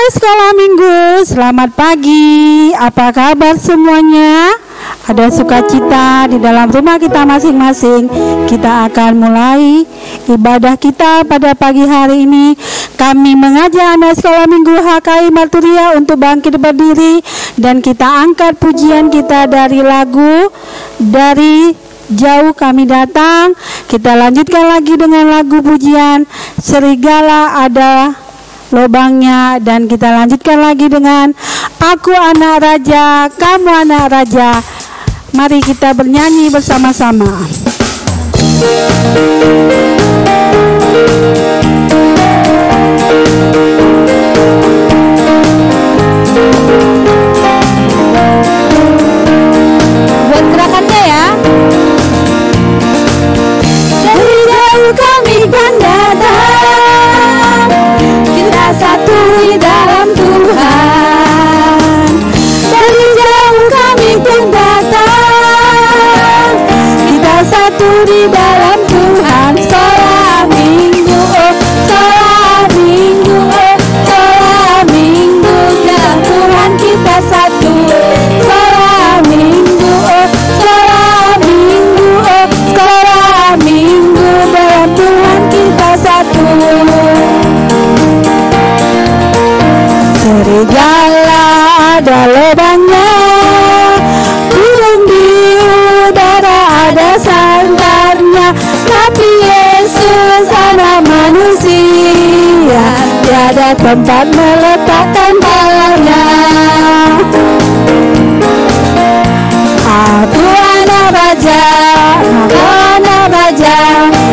anak sekolah minggu, selamat pagi. Apa kabar semuanya? Ada sukacita di dalam rumah kita masing-masing. Kita akan mulai ibadah kita pada pagi hari ini. Kami mengajak anak sekolah minggu HKI Marturia untuk bangkit berdiri, dan kita angkat pujian kita dari lagu Dari Jauh Kami Datang. Kita lanjutkan lagi dengan lagu pujian Serigala Ada Lobangnya, dan kita lanjutkan lagi dengan Aku Anak Raja, Kamu Anak Raja. Mari kita bernyanyi bersama-sama. Buat gerakannya ya. Dari jauh kami kan datang, kita satu di dalam Tuhan. Dari jauh kami kan datang, kita satu di dalam Tuhan. Sholat minggu, oh sholat minggu, oh sholat minggu, dalam Tuhan kita satu. Sholat minggu, oh sholat minggu, oh sholat minggu, dalam Tuhan kita satu. Serigala ada lubangnya, burung di udara ada sandarnya, tapi Yesus anak manusia, tiada tempat meletakkan palanya. Aku anak raja, aku anak raja,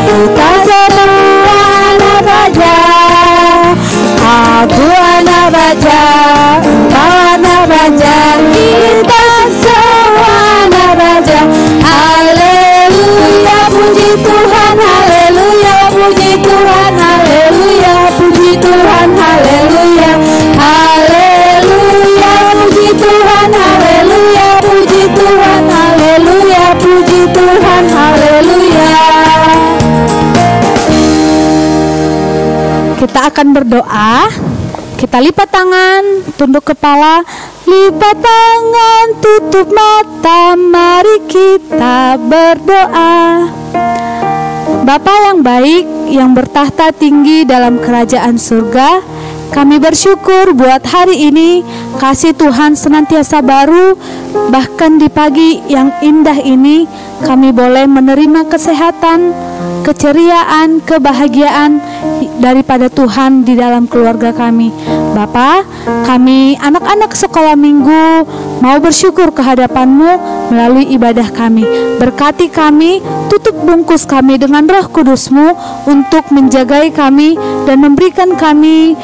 kita semua anak raja. Aku anak raja, engkau anak raja, kita semua anak raja. Haleluya, puji Tuhan, haleluya, puji Tuhan, haleluya, puji Tuhan, haleluya, haleluya, puji Tuhan, haleluya, puji Tuhan, haleluya, puji Tuhan, haleluya. Kita akan berdoa. Kita lipat tangan, tunduk kepala, lipat tangan, tutup mata, mari kita berdoa. Bapa yang baik, yang bertahta tinggi dalam kerajaan surga, kami bersyukur buat hari ini, kasih Tuhan senantiasa baru. Bahkan di pagi yang indah ini, kami boleh menerima kesehatan, keceriaan, kebahagiaan daripada Tuhan di dalam keluarga kami. Bapa, kami anak-anak sekolah minggu mau bersyukur kehadapan-Mu melalui ibadah kami. Berkati kami, tutup bungkus kami dengan Roh Kudus-Mu untuk menjagai kami dan memberikan kami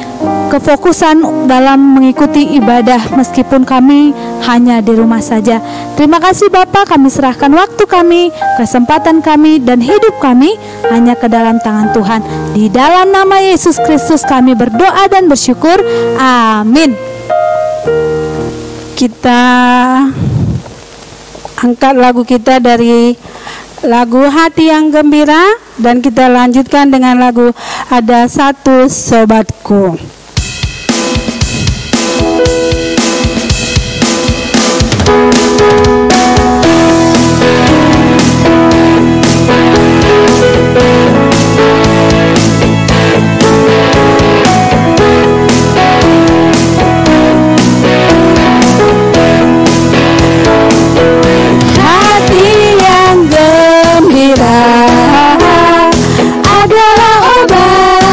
kefokusan dalam mengikuti ibadah meskipun kami hanya di rumah saja. Terima kasih Bapa, kami serahkan waktu kami, kesempatan kami, dan hidup kami hanya ke dalam tangan Tuhan. Di dalam nama Yesus Kristus kami berdoa dan bersyukur. Amin. Kita angkat lagu kita dari lagu Hati yang Gembira, dan kita lanjutkan dengan lagu Ada Satu Sobatku. Adalah obat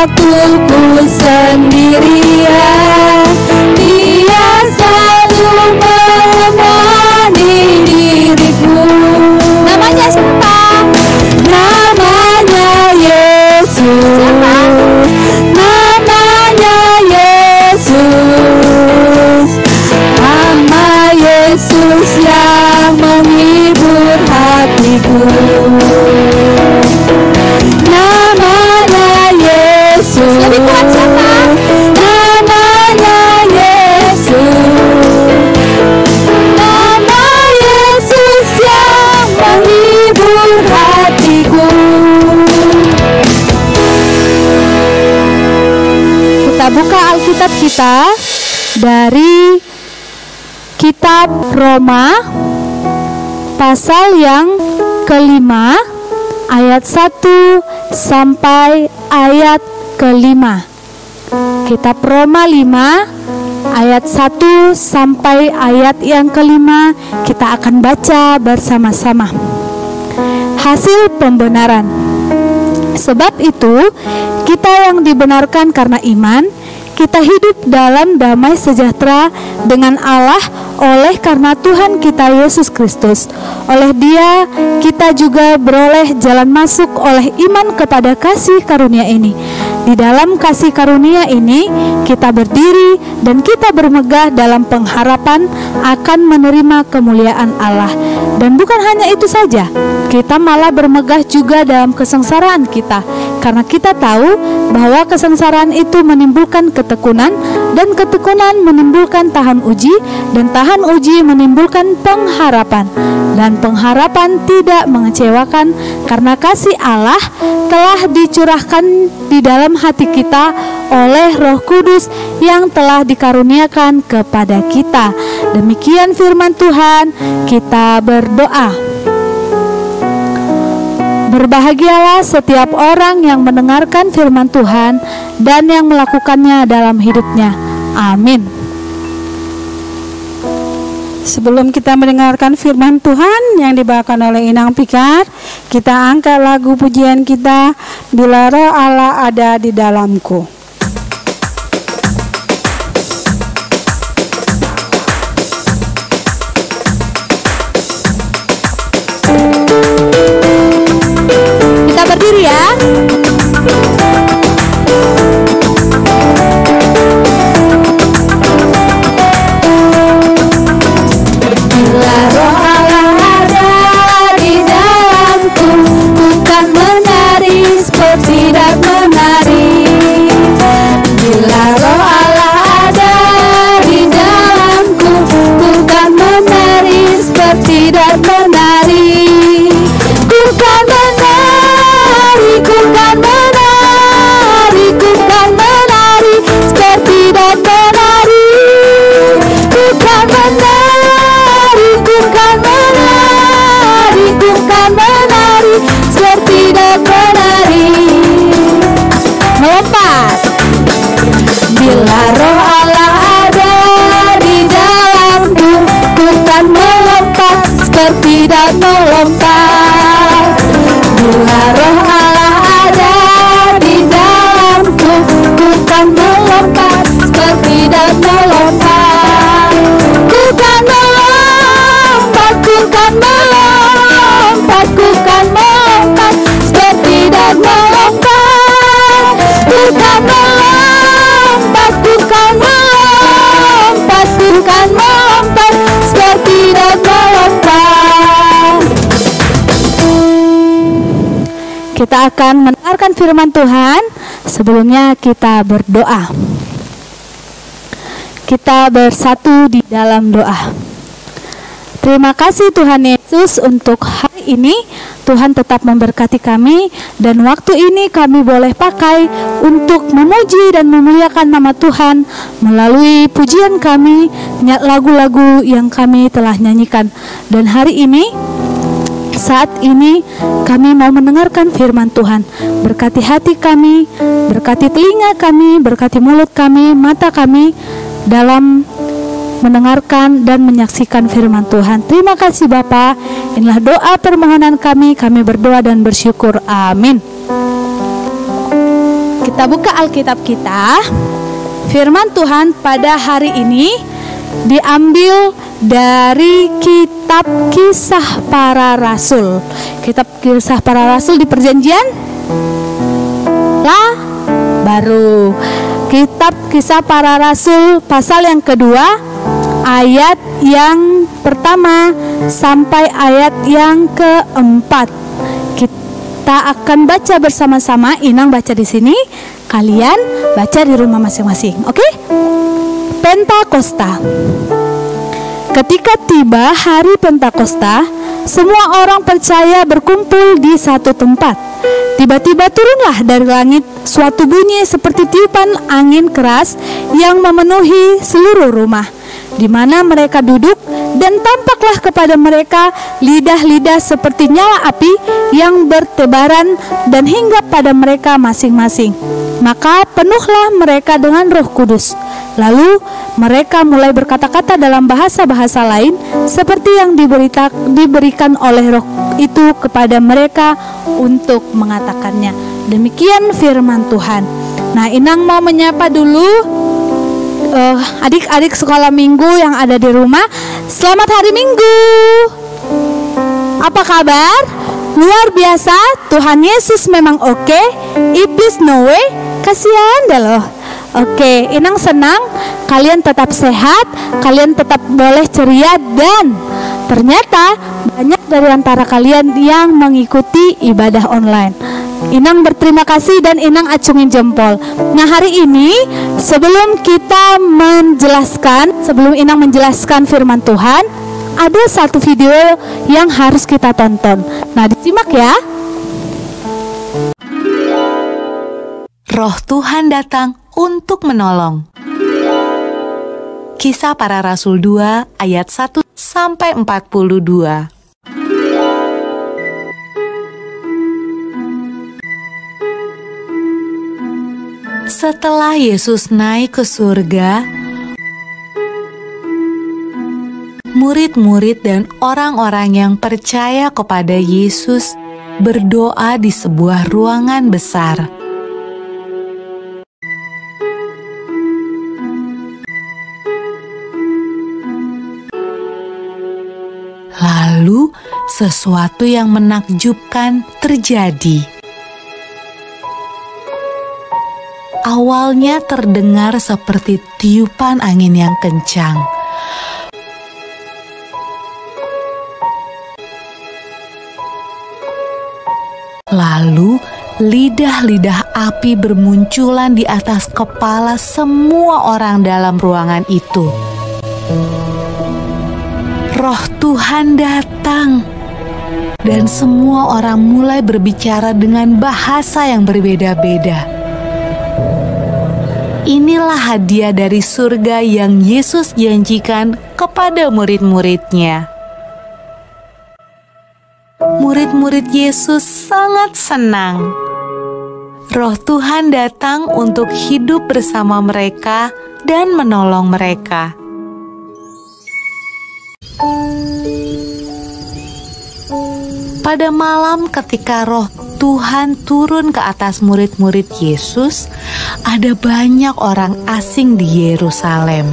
waktuku sendirian, Dia selalu menemani diriku. Namanya siapa? Namanya Yesus. Siapa? Namanya Yesus. Nama Yesus yang menghibur hatiku. Namanya Yesus. Lebih kuat siapa? Namanya Yesus. Nama Yesus yang menghibur hatiku. Kita buka Alkitab kita dari Kitab Roma pasal yang kelima ayat 1 sampai ayat kelima. Kitab Roma 5 ayat 1 sampai ayat yang kelima kita akan baca bersama-sama. Hasil pembenaran. Sebab itu kita yang dibenarkan karena iman, kita hidup dalam damai sejahtera dengan Allah oleh karena Tuhan kita Yesus Kristus. Oleh Dia kita juga beroleh jalan masuk oleh iman kepada kasih karunia ini. Di dalam kasih karunia ini kita berdiri dan kita bermegah dalam pengharapan akan menerima kemuliaan Allah. Dan bukan hanya itu saja, kita malah bermegah juga dalam kesengsaraan kita, karena kita tahu bahwa kesengsaraan itu menimbulkan ketekunan, dan ketekunan menimbulkan tahan uji, dan tahan uji menimbulkan pengharapan. Dan pengharapan tidak mengecewakan, karena kasih Allah telah dicurahkan di dalam hati kita oleh Roh Kudus yang telah dikaruniakan kepada kita. Demikian firman Tuhan. Kita berdoa. Berbahagialah setiap orang yang mendengarkan firman Tuhan dan yang melakukannya dalam hidupnya. Amin. Sebelum kita mendengarkan firman Tuhan yang dibawakan oleh Inang Pikar, kita angkat lagu pujian kita, Bila Roh Allah Ada di Dalamku. Kita berdiri ya. Bila Roh Allah ada di dalamku, ku kan melompat seperti dan melompat. Bila Roh Allah ada di dalamku, ku kan melompat seperti dan melompat. Ku kan melompat, ku kan melompat, ku kan melompat seperti dan melompat. Ku kan melompat, bukan melompat, bukan melompat seperti dan melompat. Kita akan mendengarkan firman Tuhan. Sebelumnya kita berdoa. Kita bersatu di dalam doa. Terima kasih Tuhan Yesus untuk hari ini. Tuhan tetap memberkati kami, dan waktu ini kami boleh pakai untuk memuji dan memuliakan nama Tuhan melalui pujian kami, lagu-lagu yang kami telah nyanyikan. Dan hari ini, saat ini kami mau mendengarkan firman Tuhan. Berkati hati kami, berkati telinga kami, berkati mulut kami, mata kami dalam mendengarkan dan menyaksikan firman Tuhan. Terima kasih Bapa. Inilah doa permohonan kami berdoa dan bersyukur. Amin. Kita buka Alkitab kita. Firman Tuhan pada hari ini diambil dari kitab Kisah Para Rasul. Kitab Kisah Para Rasul di Perjanjian Baru. Kitab Kisah Para Rasul pasal yang kedua, ayat yang pertama sampai ayat yang keempat. Kita akan baca bersama-sama. Inang baca di sini, kalian baca di rumah masing-masing. Oke? Pentakosta. Ketika tiba hari Pentakosta, semua orang percaya berkumpul di satu tempat. Tiba-tiba turunlah dari langit suatu bunyi seperti tiupan angin keras yang memenuhi seluruh rumah di mana mereka duduk, dan tampaklah kepada mereka lidah-lidah seperti nyala api yang bertebaran dan hinggap pada mereka masing-masing. Maka penuhlah mereka dengan Roh Kudus. Lalu mereka mulai berkata-kata dalam bahasa-bahasa lain seperti yang diberikan oleh Roh itu kepada mereka untuk mengatakannya. Demikian firman Tuhan. Nah, Inang mau menyapa dulu adik-adik sekolah minggu yang ada di rumah. Selamat hari Minggu. Apa kabar? Luar biasa. Tuhan Yesus memang oke. Iblis no way. Kasihan dah loh. Oke, Inang senang kalian tetap sehat, kalian tetap boleh ceria, dan ternyata banyak dari antara kalian yang mengikuti ibadah online. Inang berterima kasih dan Inang acungin jempol. Nah, hari ini sebelum Inang menjelaskan firman Tuhan, ada satu video yang harus kita tonton. Nah, disimak ya. Roh Tuhan datang untuk menolong. Kisah Para Rasul 2 ayat 1 sampai 42. Setelah Yesus naik ke surga, murid-murid dan orang-orang yang percaya kepada Yesus berdoa di sebuah ruangan besar. Lalu sesuatu yang menakjubkan terjadi. Awalnya terdengar seperti tiupan angin yang kencang. Lalu lidah-lidah api bermunculan di atas kepala semua orang dalam ruangan itu. Roh Tuhan datang, dan semua orang mulai berbicara dengan bahasa yang berbeda-beda. Inilah hadiah dari surga yang Yesus janjikan kepada murid-muridnya. Murid-murid Yesus sangat senang. Roh Tuhan datang untuk hidup bersama mereka dan menolong mereka. Pada malam ketika Roh Tuhan turun ke atas murid-murid Yesus, ada banyak orang asing di Yerusalem.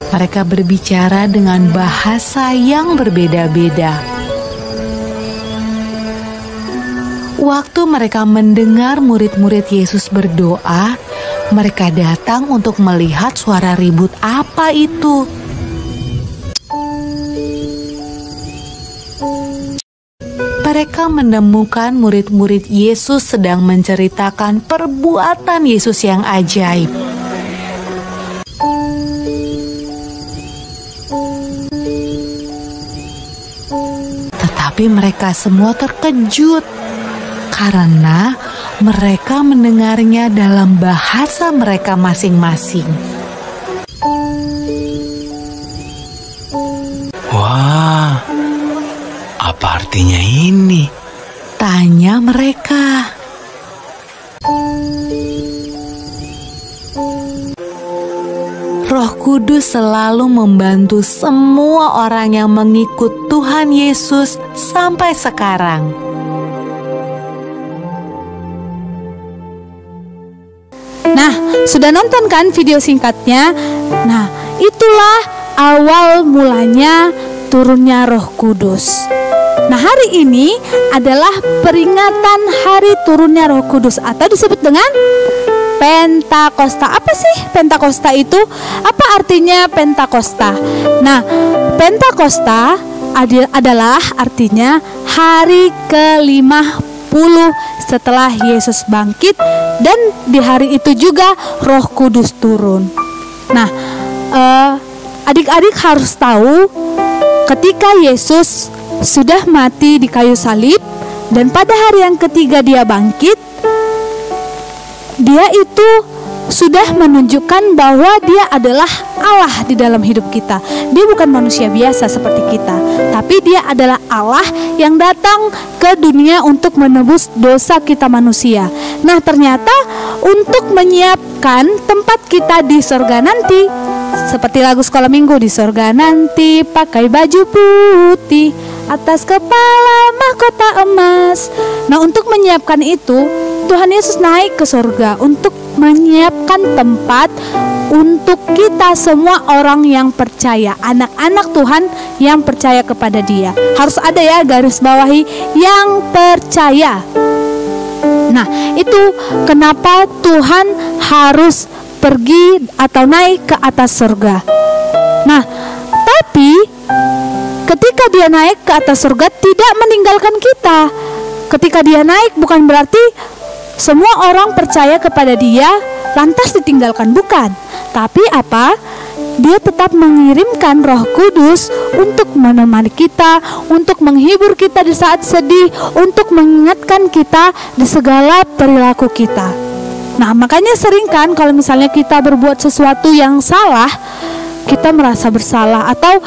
Mereka berbicara dengan bahasa yang berbeda-beda. Waktu mereka mendengar murid-murid Yesus berdoa, mereka datang untuk melihat suara ribut apa itu. Mereka menemukan murid-murid Yesus sedang menceritakan perbuatan Yesus yang ajaib. Tetapi mereka semua terkejut karena mereka mendengarnya dalam bahasa mereka masing-masing. Wah, apa artinya ini? Tanya mereka. Roh Kudus selalu membantu semua orang yang mengikut Tuhan Yesus sampai sekarang. Nah, sudah nonton kan video singkatnya? Nah, itulah awal mulanya turunnya Roh Kudus. Nah, hari ini adalah peringatan hari turunnya Roh Kudus atau disebut dengan Pentakosta. Apa sih Pentakosta itu? Apa artinya Pentakosta? Nah, Pentakosta adalah artinya hari ke-50 setelah Yesus bangkit, dan di hari itu juga Roh Kudus turun. Nah, adik-adik harus tahu ketika Yesus sudah mati di kayu salib dan pada hari yang ketiga dia bangkit, dia itu sudah menunjukkan bahwa dia adalah Allah di dalam hidup kita. Dia bukan manusia biasa seperti kita, tapi dia adalah Allah yang datang ke dunia untuk menebus dosa kita manusia. Nah, ternyata untuk menyiapkan tempat kita di sorga nanti, seperti lagu sekolah minggu, di sorga nanti pakai baju putih, atas kepala mahkota emas. Nah, untuk menyiapkan itu, Tuhan Yesus naik ke surga untuk menyiapkan tempat untuk kita semua orang yang percaya, anak-anak Tuhan yang percaya kepada Dia. Harus ada ya, garis bawahi, yang percaya. Nah, itu kenapa Tuhan harus pergi atau naik ke atas surga. Nah, tapi ketika dia naik ke atas surga tidak meninggalkan kita. Ketika dia naik bukan berarti semua orang percaya kepada dia lantas ditinggalkan, bukan. Tapi apa? Dia tetap mengirimkan Roh Kudus untuk menemani kita, untuk menghibur kita di saat sedih, untuk mengingatkan kita di segala perilaku kita. Nah, makanya sering kan kalau misalnya kita berbuat sesuatu yang salah, kita merasa bersalah atau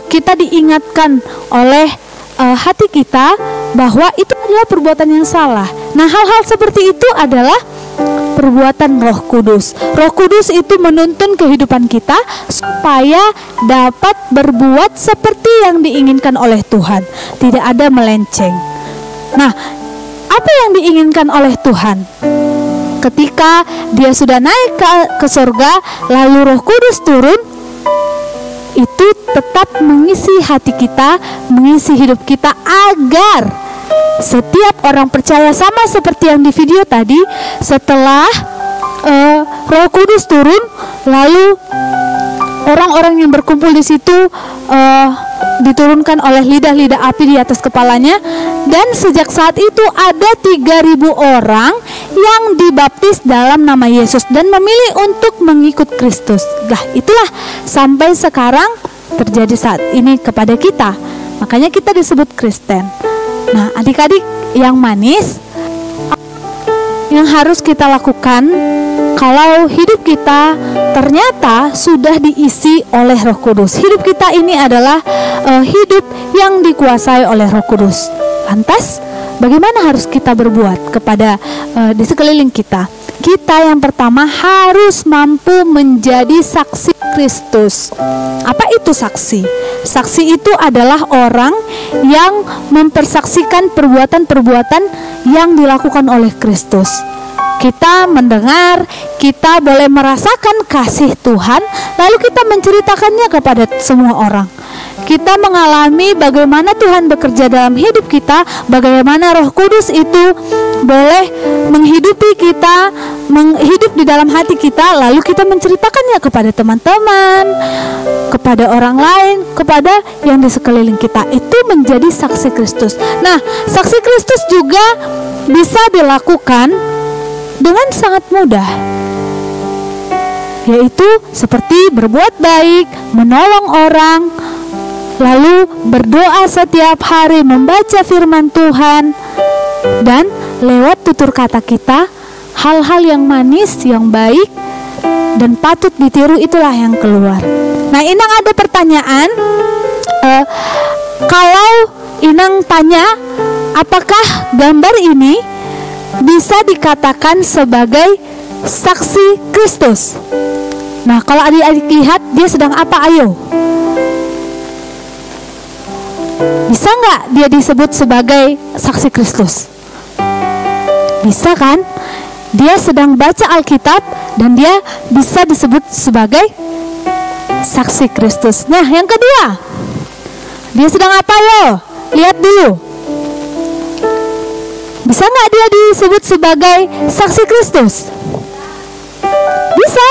kita diingatkan oleh hati kita bahwa itu adalah perbuatan yang salah. Nah, hal-hal seperti itu adalah perbuatan Roh Kudus. Roh Kudus itu menuntun kehidupan kita supaya dapat berbuat seperti yang diinginkan oleh Tuhan, tidak ada melenceng. Nah, apa yang diinginkan oleh Tuhan? Ketika dia sudah naik ke surga, lalu Roh Kudus turun, itu tetap mengisi hati kita, mengisi hidup kita, agar setiap orang percaya, sama seperti yang di video tadi, setelah Roh Kudus turun, lalu orang-orang yang berkumpul di situ diturunkan oleh lidah-lidah api di atas kepalanya, dan sejak saat itu ada 3.000 orang yang dibaptis dalam nama Yesus dan memilih untuk mengikut Kristus. Nah, itulah sampai sekarang terjadi saat ini kepada kita. Makanya kita disebut Kristen. Nah, adik-adik yang manis, yang harus kita lakukan kalau hidup kita ternyata sudah diisi oleh Roh Kudus. Hidup kita ini adalah hidup yang dikuasai oleh Roh Kudus. Lantas, bagaimana harus kita berbuat kepada di sekeliling kita? Kita yang pertama harus mampu menjadi saksi Kristus. Apa itu saksi? Saksi itu adalah orang yang mempersaksikan perbuatan-perbuatan yang dilakukan oleh Kristus. Kita mendengar, kita boleh merasakan kasih Tuhan, lalu kita menceritakannya kepada semua orang. Kita mengalami bagaimana Tuhan bekerja dalam hidup kita, bagaimana Roh Kudus itu boleh menghidupi kita, menghidup di dalam hati kita, lalu kita menceritakannya kepada teman-teman, kepada orang lain, kepada yang di sekeliling kita. Itu menjadi saksi Kristus. Nah, saksi Kristus juga bisa dilakukan dengan sangat mudah, yaitu seperti berbuat baik, menolong orang, lalu berdoa setiap hari, membaca firman Tuhan, dan lewat tutur kata kita, hal-hal yang manis, yang baik, dan patut ditiru, itulah yang keluar. Nah, Inang ada pertanyaan. Kalau Inang tanya, apakah gambar ini bisa dikatakan sebagai saksi Kristus? Nah, kalau adik-adik lihat, dia sedang apa? Ayo, bisa nggak dia disebut sebagai saksi Kristus? Bisa kan? dia sedang baca Alkitab dan dia bisa disebut sebagai saksi Kristus. Nah, yang kedua, dia sedang apa yo? Lihat dulu. Bisa nggak dia disebut sebagai saksi Kristus? Bisa.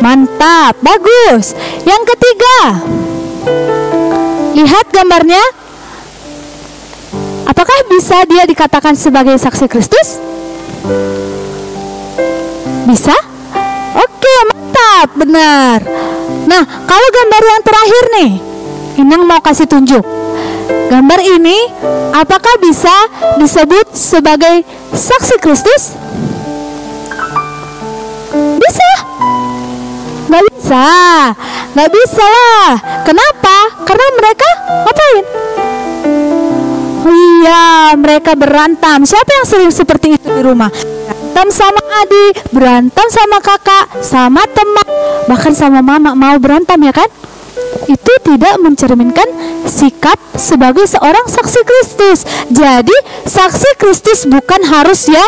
Mantap, bagus. Yang ketiga, lihat gambarnya. Apakah bisa dia dikatakan sebagai saksi Kristus? Bisa? Oke, mantap, benar. Nah, kalau gambar yang terakhir nih, Inang mau kasih tunjuk. Gambar ini apakah bisa disebut sebagai saksi Kristus? Bisa? Nggak bisa. Nggak bisa lah. Kenapa? Karena mereka ngapain? Iya, mereka berantem. Siapa yang sering seperti itu di rumah? Berantem sama adik, berantem sama kakak, sama teman, bahkan sama mama, mau berantem ya kan? Itu tidak mencerminkan sikap sebagai seorang saksi Kristus. Jadi saksi Kristus bukan harus yang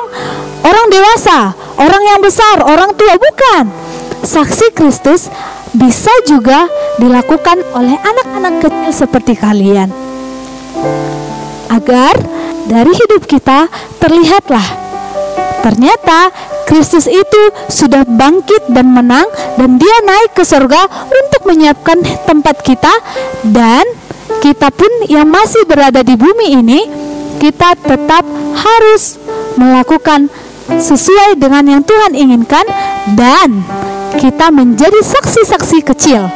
orang dewasa, orang yang besar, orang tua, bukan. Saksi Kristus bisa juga dilakukan oleh anak-anak kecil seperti kalian. Agar dari hidup kita terlihatlah, ternyata Kristus itu sudah bangkit dan menang, dan dia naik ke surga untuk menyiapkan tempat kita. Dan kita pun yang masih berada di bumi ini, kita tetap harus melakukan sesuai dengan yang Tuhan inginkan, dan kita menjadi saksi-saksi kecil,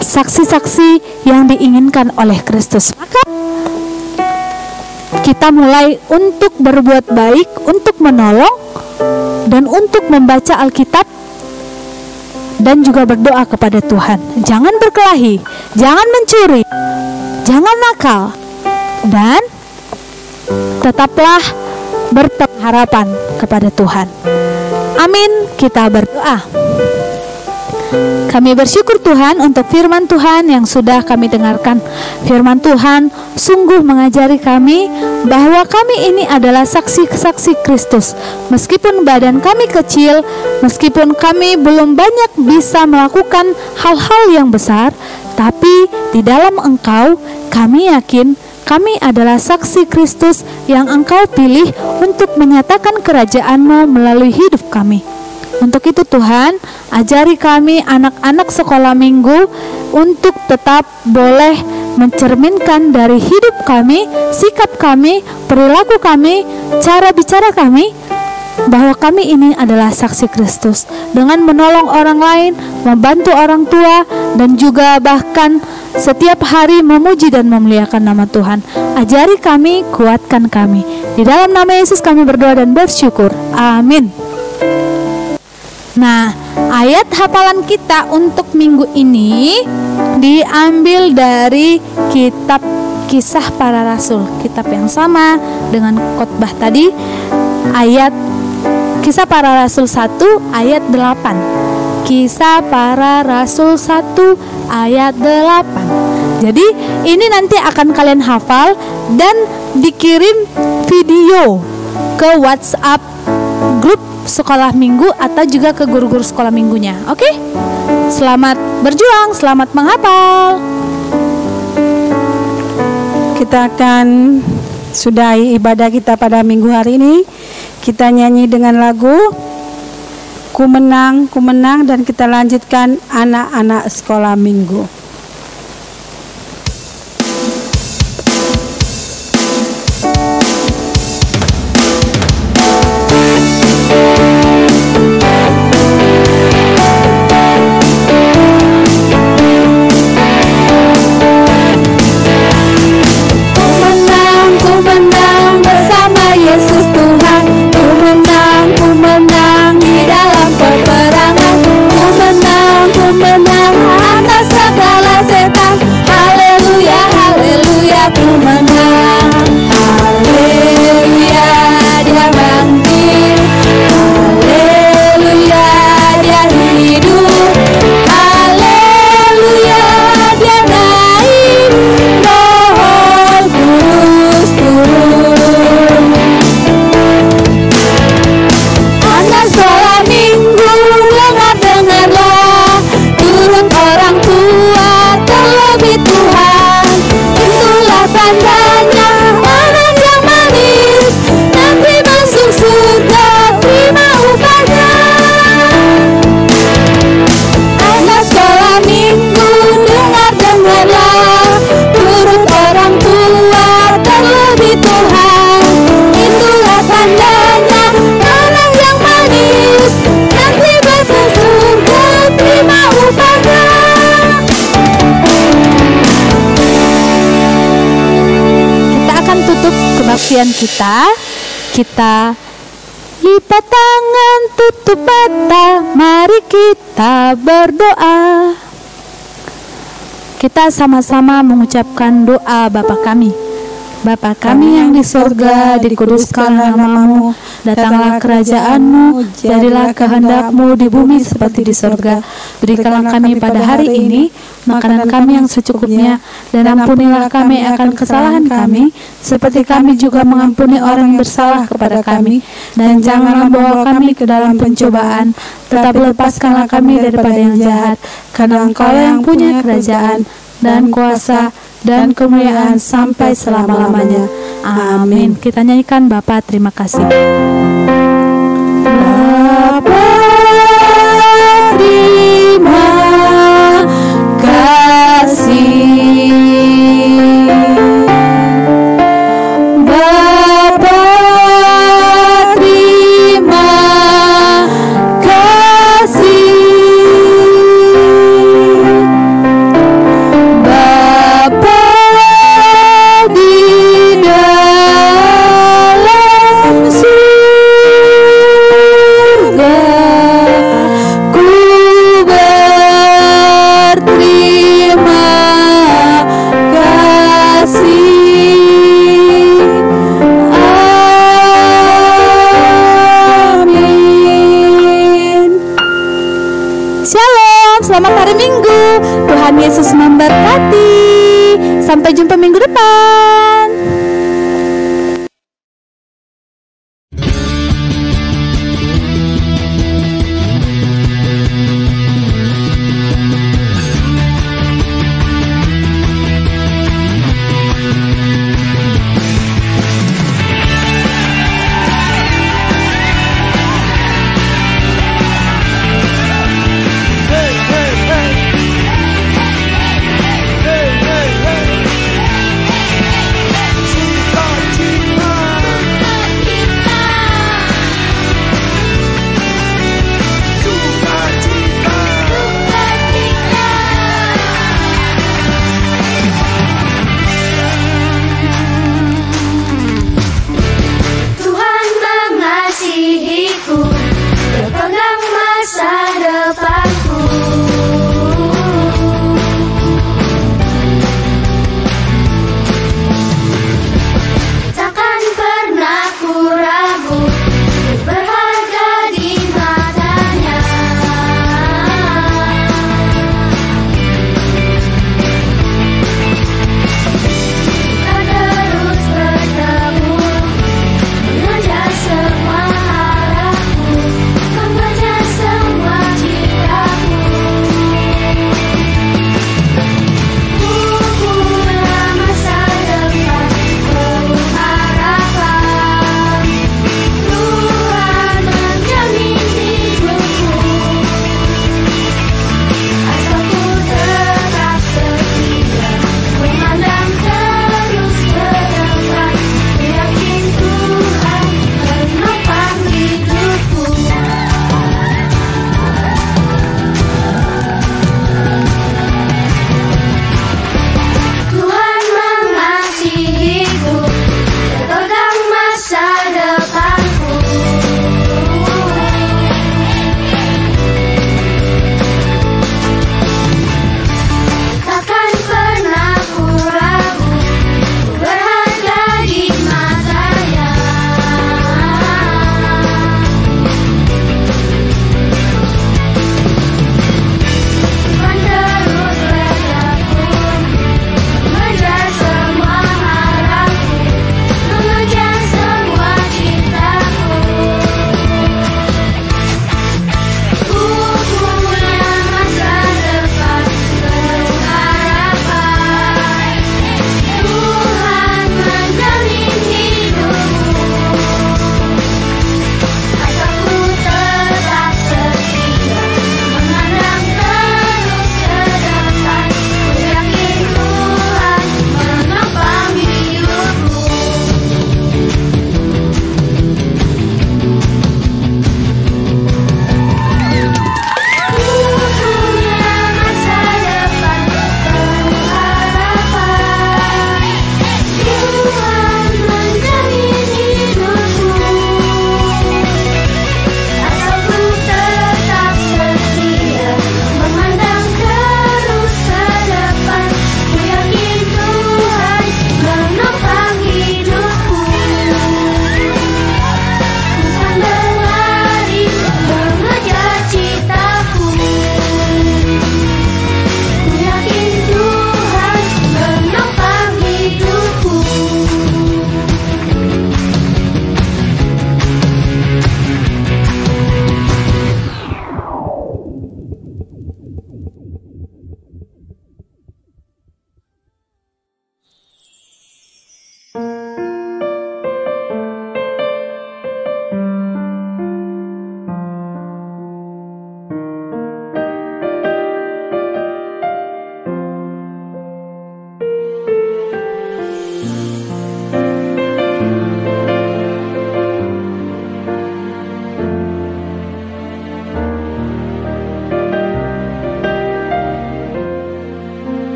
saksi-saksi yang diinginkan oleh Kristus. Maka kita mulai untuk berbuat baik, untuk menolong, dan untuk membaca Alkitab, dan juga berdoa kepada Tuhan. Jangan berkelahi, jangan mencuri, jangan nakal, dan tetaplah berpengharapan kepada Tuhan. Amin. Kita berdoa. Kami bersyukur Tuhan untuk firman Tuhan yang sudah kami dengarkan. Firman Tuhan sungguh mengajari kami bahwa kami ini adalah saksi-saksi Kristus. Meskipun badan kami kecil, meskipun kami belum banyak bisa melakukan hal-hal yang besar, tapi di dalam Engkau kami yakin kami adalah saksi Kristus yang Engkau pilih untuk menyatakan kerajaan-Mu melalui hidup kami. Untuk itu Tuhan, ajari kami anak-anak sekolah minggu untuk tetap boleh mencerminkan dari hidup kami, sikap kami, perilaku kami, cara bicara kami, bahwa kami ini adalah saksi Kristus, dengan menolong orang lain, membantu orang tua, dan juga bahkan setiap hari memuji dan memuliakan nama Tuhan. Ajari kami, kuatkan kami. Di dalam nama Yesus kami berdoa dan bersyukur. Amin. Nah, ayat hafalan kita untuk minggu ini diambil dari kitab Kisah Para Rasul, kitab yang sama dengan khotbah tadi. Ayat Kisah Para Rasul 1 ayat 8. Kisah Para Rasul 1 ayat 8. Jadi ini nanti akan kalian hafal dan dikirim video ke WhatsApp grup sekolah minggu atau juga ke guru-guru sekolah minggunya. Oke? Selamat berjuang, selamat menghafal. Kita akan sudahi ibadah kita pada minggu hari ini. Kita nyanyi dengan lagu Ku Menang, Ku Menang, dan kita lanjutkan anak-anak sekolah minggu. Menang atas segala pujian kita. Kita lipat tangan, tutup mata, mari kita berdoa. Kita sama-sama mengucapkan doa Bapa kami. Bapa kami yang di sorga, dikuduskanlah namamu, datanglah kerajaan-Mu, jadilah kehendak-Mu di bumi seperti di sorga. Berikanlah kami pada hari ini makanan kami yang secukupnya, dan ampunilah kami akan kesalahan kami, seperti kami juga mengampuni orang yang bersalah kepada kami. Dan janganlah bawa kami ke dalam pencobaan, tetapi lepaskanlah kami daripada yang jahat, karena Engkau yang punya kerajaan dan kuasa dan kemuliaan sampai selama-lamanya. Amin. Kita nyanyikan Bapa terima kasih. Bapa terima kasih. Bapa terima kasih. Selamat hari Minggu. Tuhan Yesus memberkati. Sampai jumpa minggu depan.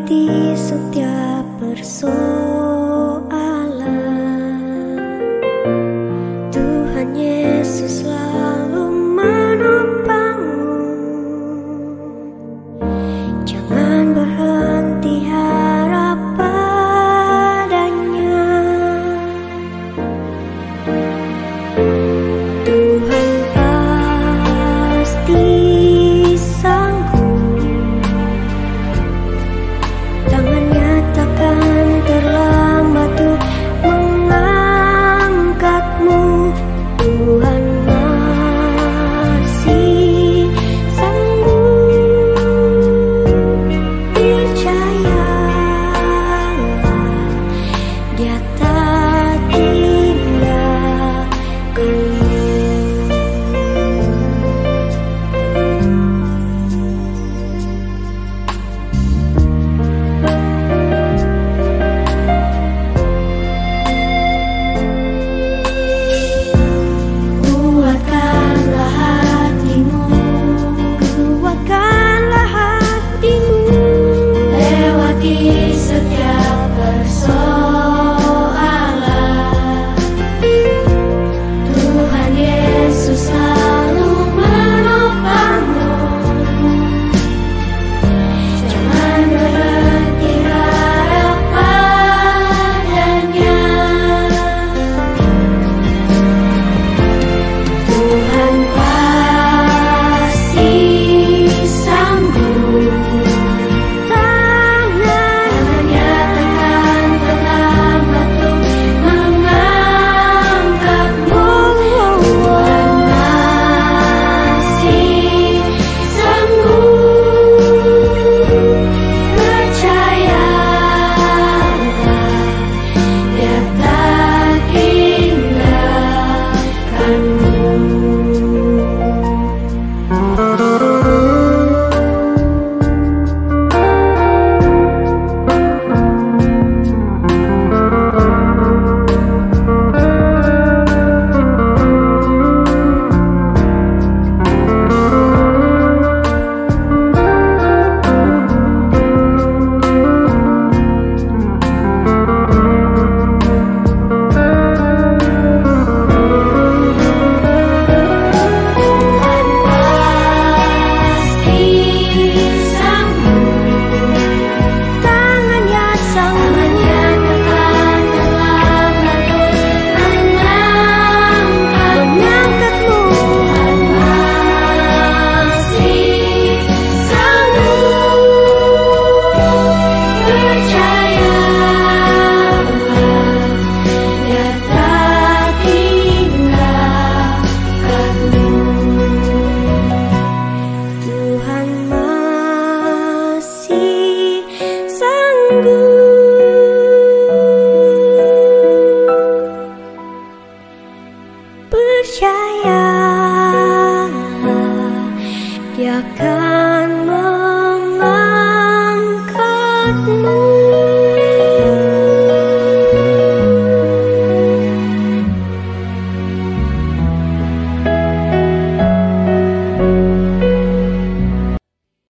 di setiap persoalan.